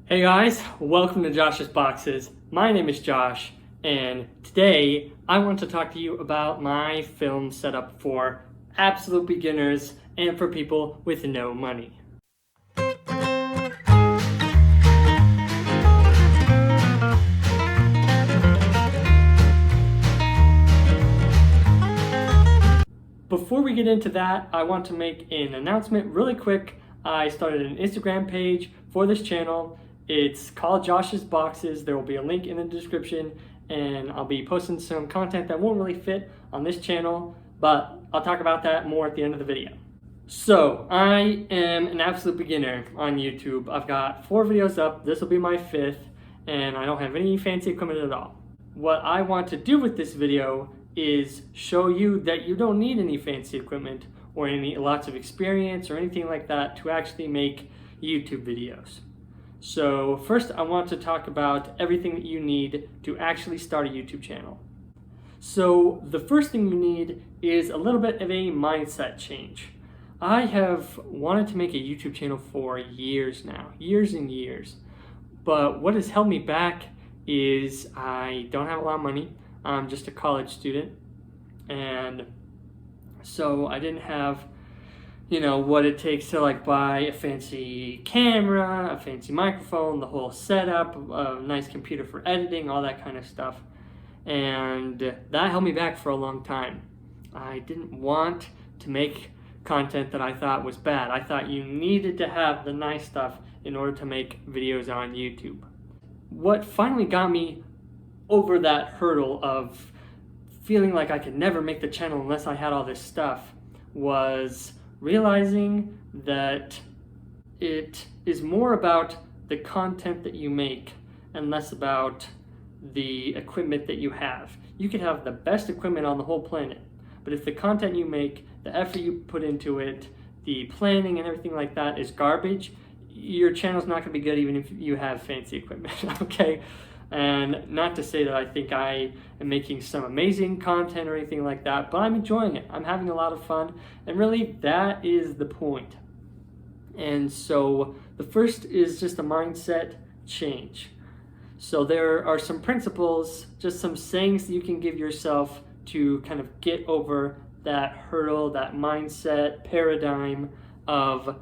Hey guys, welcome to Josh's Boxes. My name is Josh, and today I want to talk to you about my film setup for absolute beginners and for people with no money. Before we get into that, I want to make an announcement really quick. I started an Instagram page for this channel. It's called Josh's Boxes. There will be a link in the description, and I'll be posting some content that won't really fit on this channel, but I'll talk about that more at the end of the video. So, I am an absolute beginner on YouTube. I've got 4 videos up. This will be my 5th, and I don't have any fancy equipment at all. What I want to do with this video is show you that you don't need any fancy equipment or lots of experience or anything like that to actually make YouTube videos. So first I want to talk about everything that you need to actually start a YouTube channel. So the first thing you need is a little bit of a mindset change. I have wanted to make a YouTube channel for years now, years and years. But what has held me back is I don't have a lot of money. I'm just a college student, and so I didn't have what it takes to buy a fancy camera, a fancy microphone, the whole setup, a nice computer for editing, all that kind of stuff. And that held me back for a long time. I didn't want to make content that I thought was bad. I thought you needed to have the nice stuff in order to make videos on YouTube. What finally got me over that hurdle of feeling like I could never make the channel unless I had all this stuff was realizing that it is more about the content that you make and less about the equipment that you have. You could have the best equipment on the whole planet, but if the content you make, the effort you put into it, the planning and everything like that is garbage, your channel's not going to be good even if you have fancy equipment, okay? And not to say that I think I am making some amazing content or anything like that, but I'm enjoying it. I'm having a lot of fun, and really that is the point. And so the first is just a mindset change. So there are some principles, just some sayings that you can give yourself to kind of get over that hurdle, that mindset paradigm of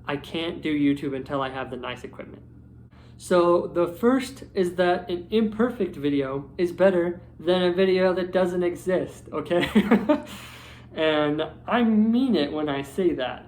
I can't do YouTube until I have the nice equipment. So the first is that an imperfect video is better than a video that doesn't exist, okay? And I mean it when I say that.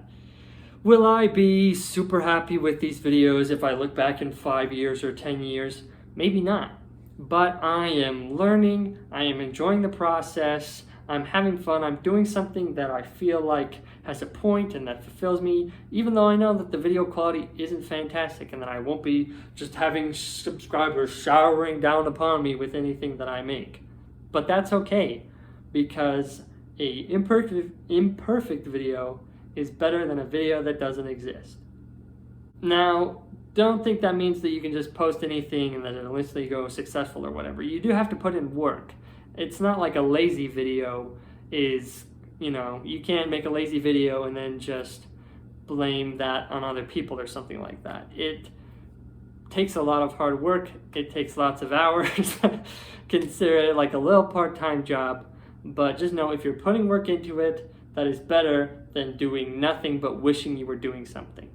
Will I be super happy with these videos if I look back in 5 years or 10 years? Maybe not. But I am learning, I am enjoying the process, I'm having fun, I'm doing something that I feel like has a point and that fulfills me, even though I know that the video quality isn't fantastic and that I won't be just having subscribers showering down upon me with anything that I make. But that's okay, because a imperfect video is better than a video that doesn't exist. Now, don't think that means that you can just post anything and that it'll instantly go successful or whatever. You do have to put in work. It's not like a lazy video is, you can't make a lazy video and then just blame that on other people or something like that. It takes a lot of hard work. It takes lots of hours. Consider it like a little part-time job, but just know if you're putting work into it, that is better than doing nothing but wishing you were doing something.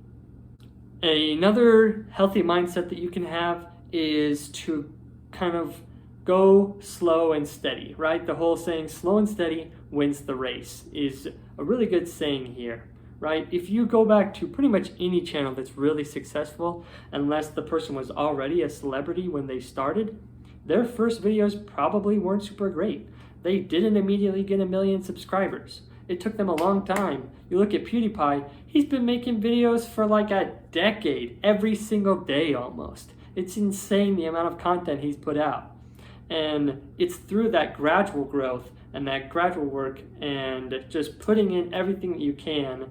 Another healthy mindset that you can have is to kind of go slow and steady, right? The whole saying, slow and steady wins the race, is a really good saying here, right? If you go back to pretty much any channel that's really successful, unless the person was already a celebrity when they started, their first videos probably weren't super great. They didn't immediately get 1 million subscribers. It took them a long time. You look at PewDiePie, he's been making videos for like a decade, every single day almost. It's insane the amount of content he's put out. And it's through that gradual growth and that gradual work and just putting in everything that you can,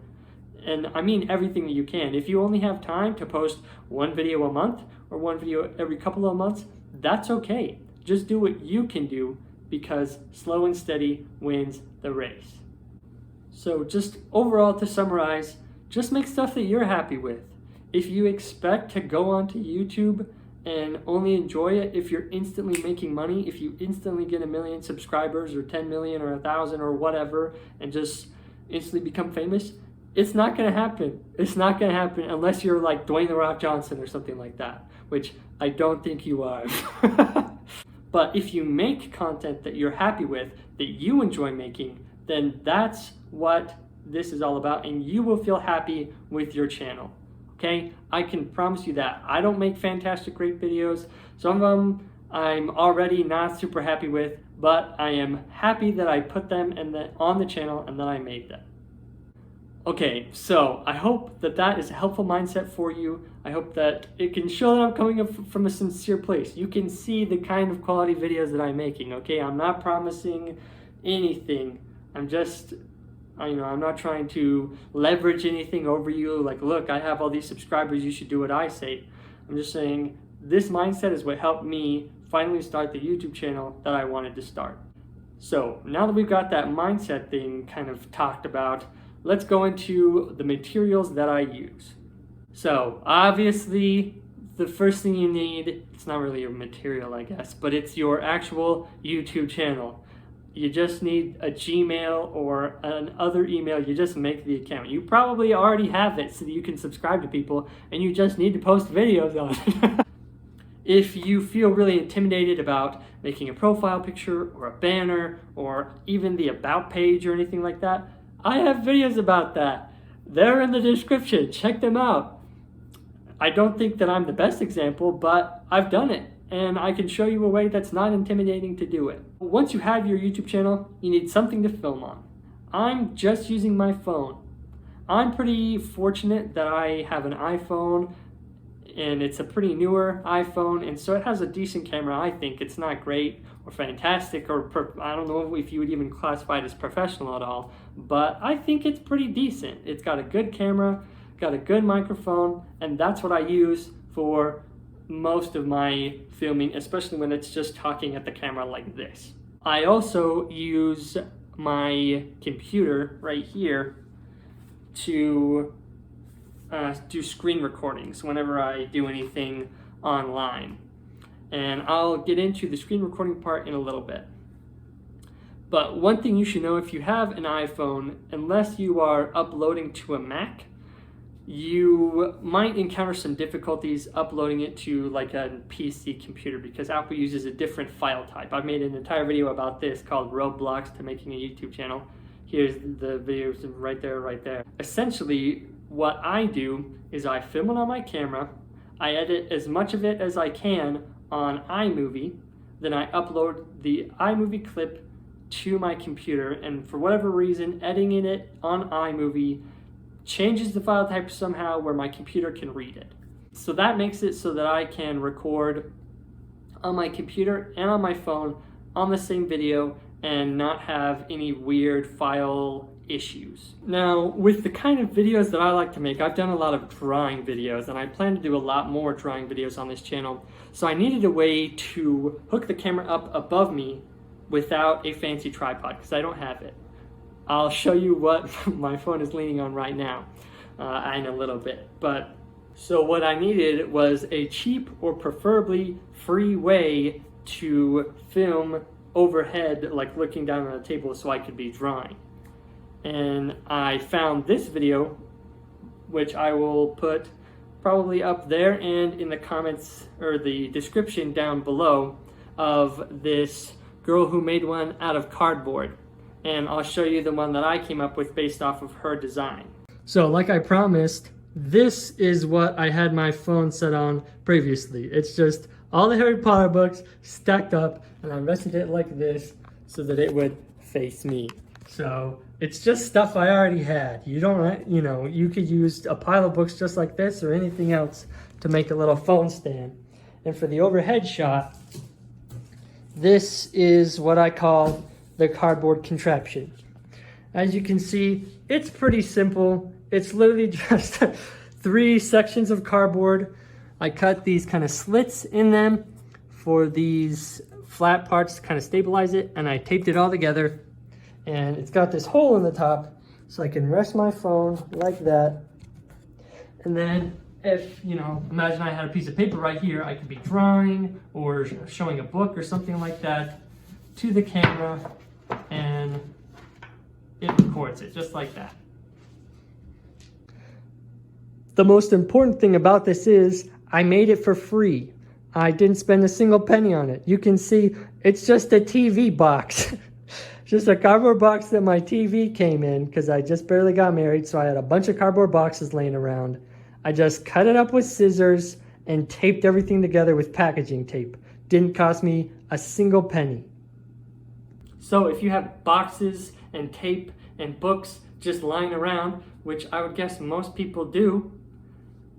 and I mean everything that you can. If you only have time to post 1 video a month or 1 video every couple of months, that's okay. Just do what you can do, because slow and steady wins the race. So just overall, to summarize, just make stuff that you're happy with. If you expect to go onto YouTube and only enjoy it if you're instantly making money, if you instantly get 1 million subscribers or 10 million or 1,000 or whatever and just instantly become famous, it's not going to happen. It's not going to happen unless you're like Dwayne The Rock Johnson or something like that, which I don't think you are. But if you make content that you're happy with, that you enjoy making, then that's what this is all about, and you will feel happy with your channel. Okay, I can promise you that. I don't make fantastic, great videos. Some of them I'm already not super happy with, but I am happy that I put them on the channel and that I made them. Okay, so I hope that that is a helpful mindset for you. I hope that it can show that I'm coming up from a sincere place. You can see the kind of quality videos that I'm making, okay? I'm not promising anything. I'm just, I'm not trying to leverage anything over you. Like, look, I have all these subscribers, you should do what I say. I'm just saying this mindset is what helped me finally start the YouTube channel that I wanted to start. So now that we've got that mindset thing kind of talked about, let's go into the materials that I use. So obviously the first thing you need, it's not really a material I guess, but it's your actual YouTube channel. You just need a Gmail or another email. You just make the account. You probably already have it so that you can subscribe to people, and you just need to post videos on it. If you feel really intimidated about making a profile picture or a banner or even the about page or anything like that, I have videos about that. They're in the description. Check them out. I don't think that I'm the best example, but I've done it, and I can show you a way that's not intimidating to do it. Once you have your YouTube channel, you need something to film on. I'm just using my phone. I'm pretty fortunate that I have an iPhone, and it's a pretty newer iPhone, and so it has a decent camera. I think it's not great or fantastic, or I don't know if you would even classify it as professional at all, but I think it's pretty decent. It's got a good camera, got a good microphone, and that's what I use for most of my filming, especially when it's just talking at the camera like this. I also use my computer right here to do screen recordings whenever I do anything online. And I'll get into the screen recording part in a little bit. But one thing you should know, if you have an iPhone, unless you are uploading to a Mac, you might encounter some difficulties uploading it to like a PC computer because Apple uses a different file type. I've made an entire video about this called Roadblocks to Making a YouTube Channel. Here's the videos right there. Essentially, what I do is I film it on my camera, I edit as much of it as I can on iMovie, then I upload the iMovie clip to my computer, and for whatever reason, editing it on iMovie changes the file type somehow where my computer can read it. So that makes it so that I can record on my computer and on my phone on the same video and not have any weird file issues. Now, with the kind of videos that I like to make, I've done a lot of drawing videos, and I plan to do a lot more drawing videos on this channel. So I needed a way to hook the camera up above me without a fancy tripod, because I don't have it. I'll show you what my phone is leaning on right now in a little bit. But so what I needed was a cheap or preferably free way to film overhead, like looking down on a table, so I could be drawing. And I found this video, which I will put probably up there and in the comments or the description down below, of this girl who made one out of cardboard. And I'll show you the one that I came up with based off of her design. So like I promised, this is what I had my phone set on previously. It's just all the Harry Potter books stacked up, and I rested it like this so that it would face me. So it's just stuff I already had. You don't, you could use a pile of books just like this or anything else to make a little phone stand. And for the overhead shot, this is what I call the cardboard contraption. As you can see, it's pretty simple. It's literally just 3 sections of cardboard. I cut these kind of slits in them for these flat parts to kind of stabilize it, and I taped it all together. And it's got this hole in the top so I can rest my phone like that. And then if, imagine I had a piece of paper right here, I could be drawing or showing a book or something like that to the camera, and it records it just like that. The most important thing about this is I made it for free. I didn't spend a single penny on it. You can see it's just a TV box. Just a cardboard box that my TV came in because I just barely got married, so I had a bunch of cardboard boxes laying around. I just cut it up with scissors and taped everything together with packaging tape. Didn't cost me a single penny. So if you have boxes and tape and books just lying around, which I would guess most people do,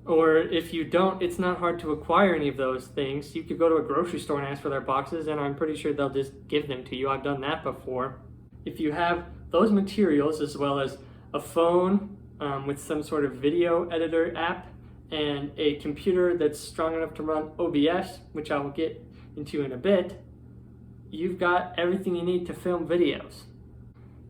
or if you don't, it's not hard to acquire any of those things. You could go to a grocery store and ask for their boxes, and I'm pretty sure they'll just give them to you. I've done that before. If you have those materials, as well as a phone with some sort of video editor app, and a computer that's strong enough to run OBS, which I will get into in a bit, you've got everything you need to film videos.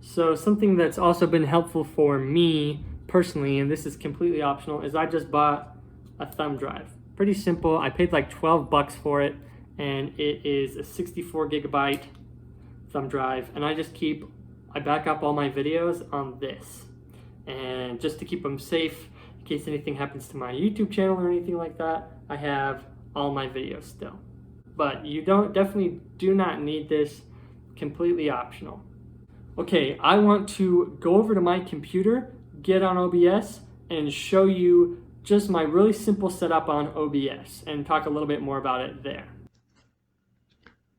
So something that's also been helpful for me personally, and this is completely optional, is I just bought a Thumbdrive. Pretty simple. I paid like $12 for it, and it is a 64 gigabyte Thumbdrive, and I back up all my videos on this, and just to keep them safe in case anything happens to my YouTube channel or anything like that, I have all my videos still. But you definitely do not need this. Completely optional. Okay, I want to go over to my computer, get on OBS, and show you just my really simple setup on OBS and talk a little bit more about it there.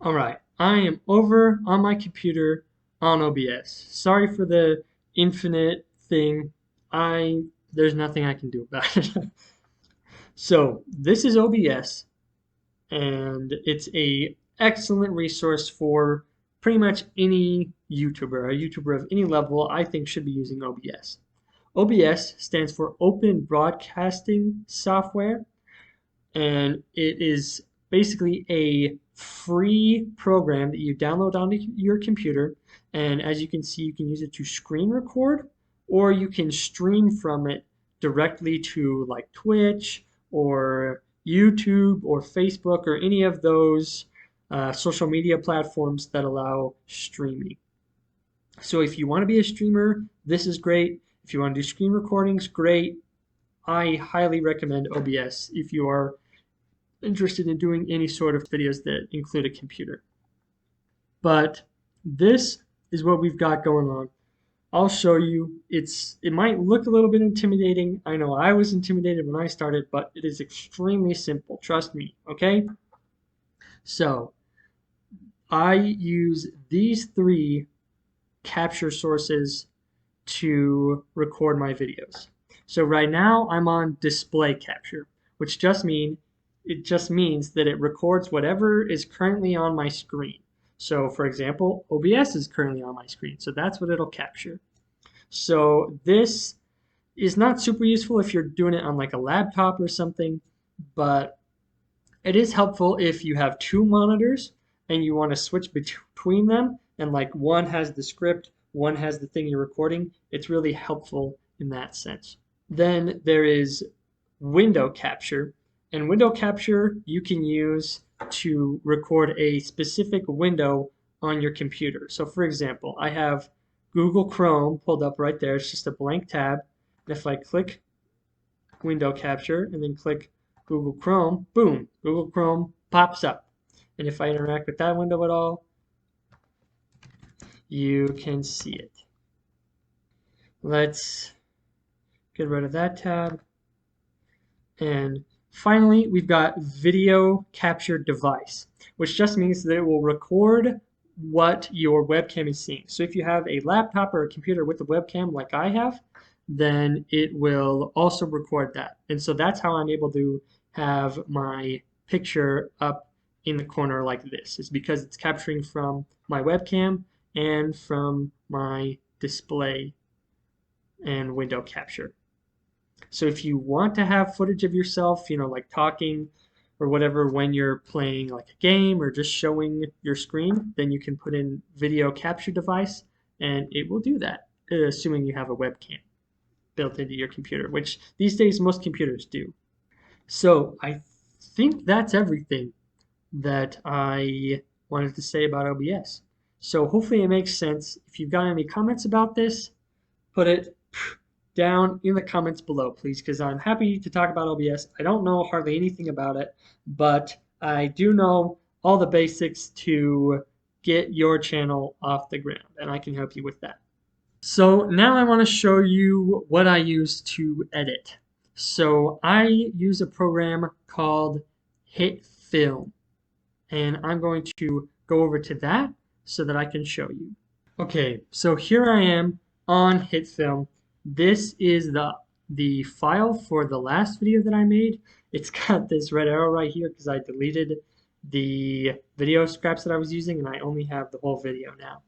All right, I am over on my computer on OBS. Sorry for the infinite thing. There's nothing I can do about it. So this is OBS, and it's an excellent resource for pretty much any YouTuber. A YouTuber of any level, I think, should be using OBS. OBS stands for Open Broadcasting Software, and it is basically a free program that you download onto your computer, and as you can see, you can use it to screen record, or you can stream from it directly to like Twitch or YouTube or Facebook or any of those social media platforms that allow streaming. So if you want to be a streamer, this is great. If you want to do screen recordings, great. I highly recommend OBS if you are interested in doing any sort of videos that include a computer. But this is what we've got going on. I'll show you. It might look a little bit intimidating. I know I was intimidated when I started, but it is extremely simple. Trust me, okay? So I use these three capture sources to record my videos. So right now I'm on display capture, which just means that it records whatever is currently on my screen. So for example, OBS is currently on my screen, so that's what it'll capture. So this is not super useful if you're doing it on like a laptop or something, but it is helpful if you have two monitors and you want to switch between them, and like one has the script, one has the thing you're recording. It's really helpful in that sense. Then there is window capture, and window capture you can use to record a specific window on your computer. So for example, I have Google Chrome pulled up right there. It's just a blank tab. And if I click window capture and then click Google Chrome, boom, Google Chrome pops up. And if I interact with that window at all, you can see it. Let's get rid of that tab. And finally, we've got video capture device, which just means that it will record what your webcam is seeing. So if you have a laptop or a computer with a webcam like I have, then it will also record that. And so that's how I'm able to have my picture up in the corner like this. It's because it's capturing from my webcam and from my display and window capture. So if you want to have footage of yourself, like talking or whatever when you're playing like a game or just showing your screen, then you can put in video capture device and it will do that, assuming you have a webcam built into your computer, which these days most computers do. So I think that's everything that I wanted to say about OBS. So hopefully it makes sense. If you've got any comments about this, put it down in the comments below, please, because I'm happy to talk about OBS. I don't know hardly anything about it, but I do know all the basics to get your channel off the ground, and I can help you with that. So now I want to show you what I use to edit. So I use a program called Hitfilm, and I'm going to go over to that so that I can show you. Okay, so here I am on Hitfilm. This is the file for the last video that I made. It's got this red arrow right here because I deleted the video scraps that I was using and I only have the whole video now.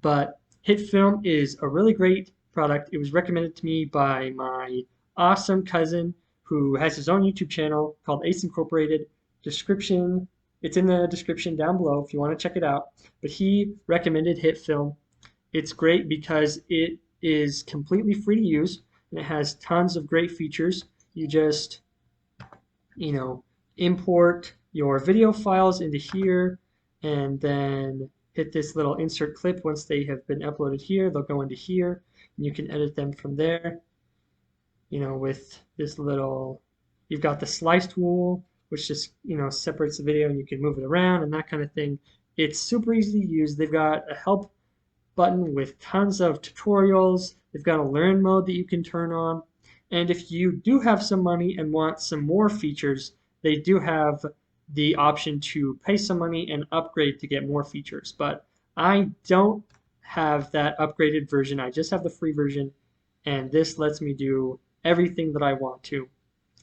But Hitfilm is a really great product. It was recommended to me by my awesome cousin who has his own YouTube channel called Ace Incorporated. Description, it's in the description down below if you want to check it out. But he recommended Hitfilm. It's great because it is completely free to use and it has tons of great features. You just, import your video files into here and then hit this little insert clip. Once they have been uploaded here, they'll go into here and you can edit them from there. With this little, you've got the slice tool, which just, separates the video and you can move it around and that kind of thing. It's super easy to use. They've got a help button with tons of tutorials. They've got a learn mode that you can turn on. And if you do have some money and want some more features, they do have the option to pay some money and upgrade to get more features. But I don't have that upgraded version. I just have the free version. And this lets me do everything that I want to.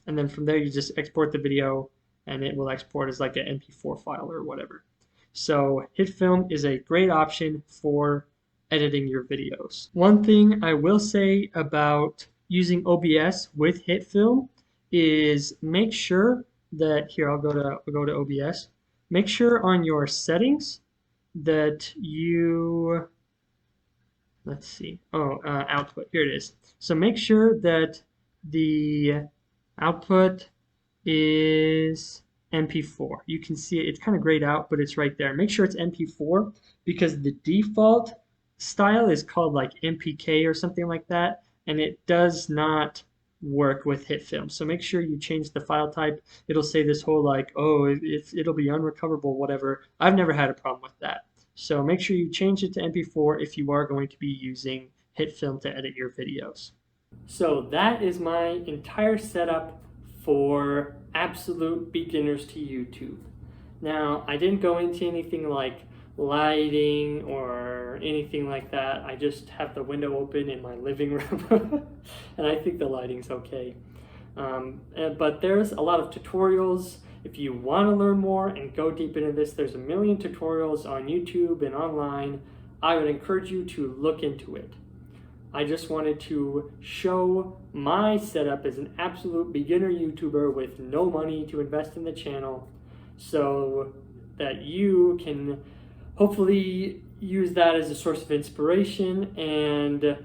And then from there, you just export the video and it will export as like an MP4 file or whatever. So Hitfilm is a great option for editing your videos. One thing I will say about using OBS with Hitfilm is make sure that here I'll go to OBS. Make sure on your settings that you output. Here it is. So make sure that the output is MP4. You can see it. It's kind of grayed out, but it's right there. Make sure it's MP4 because the default style is called like MPK or something like that, and it does not work with Hitfilm. So make sure you change the file type. It'll say this whole like, oh, it'll be unrecoverable, whatever. I've never had a problem with that. So make sure you change it to MP4 if you are going to be using Hitfilm to edit your videos. So that is my entire setup for absolute beginners to YouTube. Now, I didn't go into anything like lighting or anything like that. I just have the window open in my living room and I think the lighting's okay. But there's a lot of tutorials. If you want to learn more and go deep into this, there's a million tutorials on YouTube and online. I would encourage you to look into it. I just wanted to show my setup as an absolute beginner YouTuber with no money to invest in the channel so that you can hopefully use that as a source of inspiration, and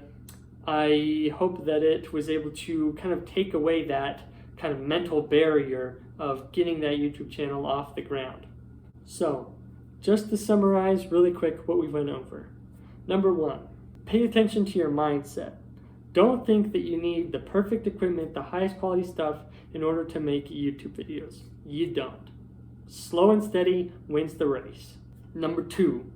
I hope that it was able to kind of take away that kind of mental barrier of getting that YouTube channel off the ground. So, just to summarize really quick what we went over. Number one, pay attention to your mindset. Don't think that you need the perfect equipment, the highest quality stuff in order to make YouTube videos. You don't. Slow and steady wins the race. Number two,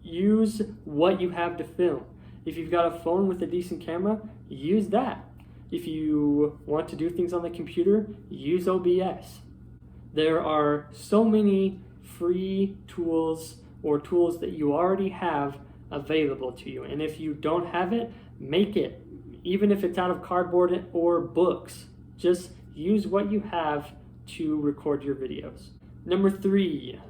use what you have to film. If you've got a phone with a decent camera, use that. If you want to do things on the computer, use OBS. There are so many free tools or tools that you already have available to you. And if you don't have it, make it. Even if it's out of cardboard or books, just use what you have to record your videos. Number three,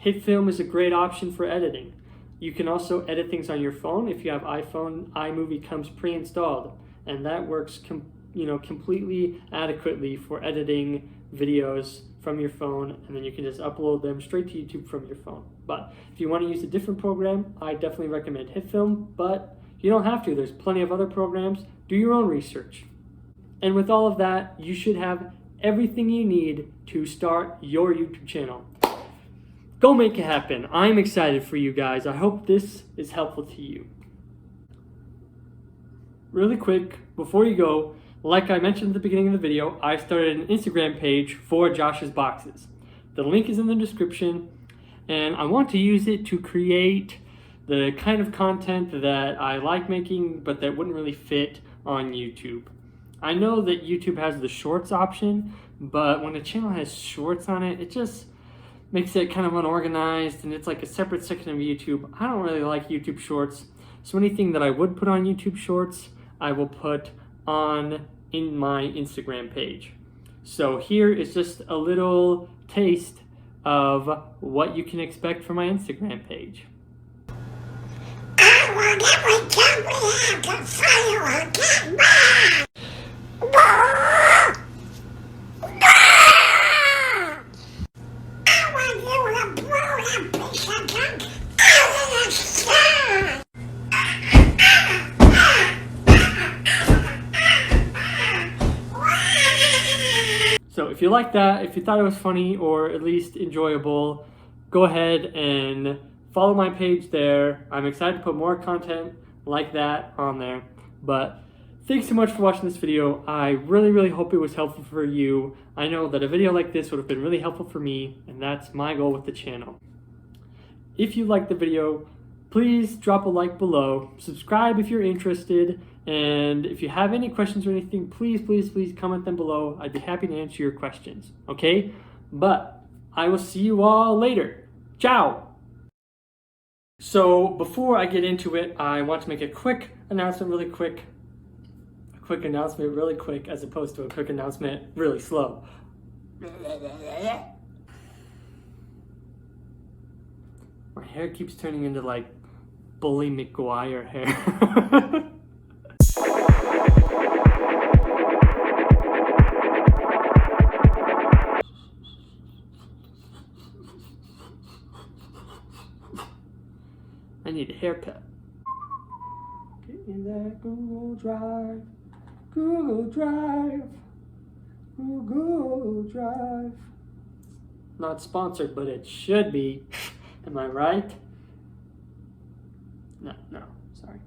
Hitfilm is a great option for editing. You can also edit things on your phone. If you have iPhone, iMovie comes pre-installed, and that works completely adequately for editing videos from your phone, and then you can just upload them straight to YouTube from your phone. But if you want to use a different program, I definitely recommend Hitfilm, but you don't have to. There's plenty of other programs. Do your own research. And with all of that, you should have everything you need to start your YouTube channel. Go make it happen. I'm excited for you guys. I hope this is helpful to you. Really quick, before you go, like I mentioned at the beginning of the video, I started an Instagram page for Josh's Boxes. The link is in the description, and I want to use it to create the kind of content that I like making, but that wouldn't really fit on YouTube. I know that YouTube has the shorts option, but when a channel has shorts on it, it just makes it kind of unorganized, and it's like a separate section of YouTube. I don't really like YouTube shorts, so anything that I would put on YouTube shorts, I will put in my Instagram page. So here is just a little taste of what you can expect from my Instagram page. I want every time we have to fire again. I want you to blow that piece of junk out of the sky. So if you like that, if you thought it was funny or at least enjoyable, go ahead and follow my page there. I'm excited to put more content like that on there. But thanks so much for watching this video. I really hope it was helpful for you. I know that a video like this would have been really helpful for me, and that's my goal with the channel. If you liked the video, please drop a like below, subscribe if you're interested, and if you have any questions or anything, please comment them below. I'd be happy to answer your questions, okay? But I will see you all later. Ciao! So before I get into it, I want to make a quick announcement really quick. A quick announcement really quick as opposed to a quick announcement really slow. My hair keeps turning into like Bully McGuire hair. I need a haircut. Get in that Google Drive, Google Drive, Google Drive. Not sponsored, but it should be. Am I right? No, sorry.